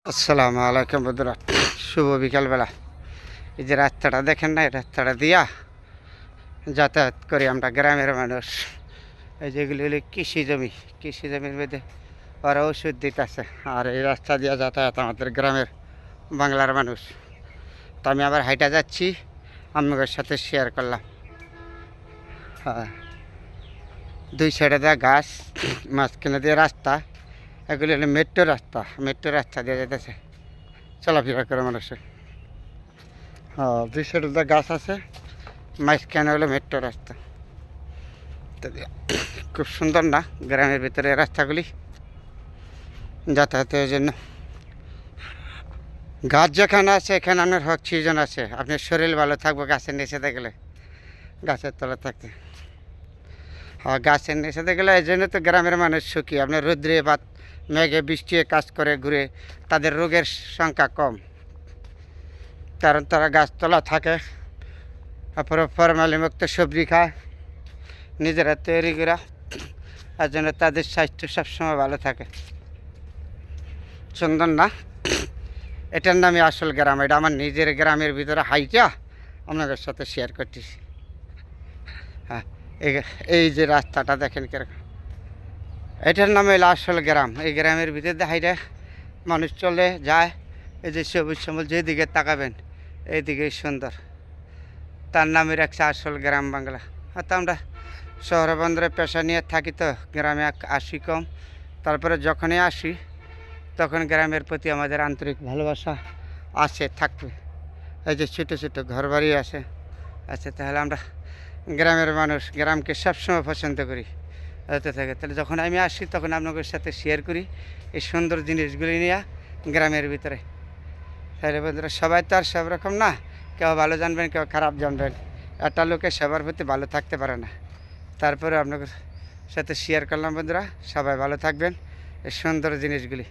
আসসালামু আলাইকুম বন্ধুরা, শুভ বিকালবেলা। এই যে রাস্তাটা দেখেন না, এই রাস্তাটা দিয়া যাতায়াত করি আমরা গ্রামের মানুষ। এই যেগুলি হলো কৃষি জমির মধ্যে ওরা ওষুধ দিতেছে, আর এই রাস্তা দিয়া যাতায়াত আমাদের গ্রামের বাংলার মানুষ। তো আমি আবার হাইটা যাচ্ছি, আপনাদের সাথে শেয়ার করলাম। হ্যাঁ, দুই সাইডে দেওয়া গাছ, মাঝখানে দিয়ে রাস্তা। এগুলি হলো মেট্রো রাস্তা দিয়ে যেতেছে চলাফেরা করে মানুষের। হ্যাঁ, দুই সাইডে দেওয়া গাছ আছে, মাঝখানে হলো মেট্রো রাস্তা। তো খুব সুন্দর না গ্রামের ভিতরে রাস্তাগুলি যাতায়াতের জন্য। গাছ যেখানে আছে এখানে আপনার অক্সিজেন আছে, আপনার শরীর ভালো থাকবে গাছের নিচেতে গেলে, গাছের তলা থাকতে। হ্যাঁ, গাছের নিচেতে গেলে এই জন্য তো গ্রামের মানুষ সুখী। আপনার রৌদ্রে বা মেঘে বৃষ্টিতে কাজ করে ঘুরে, তাদের রোগের সংখ্যা কম, কারণ তারা গাছতলা থাকে। তারপরে ফরমালিমুক্ত সবজি খায় নিজেরা তৈরি করা, আর জন্য তাদের স্বাস্থ্য সবসময় ভালো থাকে। সুন্দর না? এটার নামই আসল গ্রাম। এটা আমার নিজের গ্রামের ভিতরে হাইটা আপনাদের সাথে শেয়ার করতেছি। হ্যাঁ, এই যে রাস্তাটা দেখেন কিরকম, এটার নামে হলো আসল গ্রাম। এই গ্রামের ভিতরে হাইটা মানুষ চলে যায়। এই যে সবুজ শ্যামল যেদিকে তাকাবেন এইদিকেই সুন্দর, তার নামে রাখছে আসল গ্রাম বাংলা। হয়তো আমরা শহরে বন্দরে পেশা নিয়ে থাকি, তো গ্রামে আসি কম। তারপরে যখনই আসি তখন গ্রামের প্রতি আমাদের আন্তরিক ভালোবাসা আছে, থাকবে। এই যে ছোটো ছোটো ঘর বাড়ি আছে, তাহলে আমরা গ্রামের মানুষ গ্রামকে সবসময় পছন্দ করি। হতে থাকে, তাহলে যখন আমি আসি তখন আপনাদের সাথে শেয়ার করি এই সুন্দর জিনিসগুলি নিয়ে গ্রামের ভিতরে। তাহলে বন্ধুরা, সবাই তো আর সব রকম না, কেউ ভালো জানবেন কেউ খারাপ জানবেন। একটা লোকে সবার প্রতি ভালো থাকতে পারে না। তারপরে আপনাদের সাথে শেয়ার করলাম বন্ধুরা, সবাই ভালো থাকবেন এই সুন্দর জিনিসগুলি।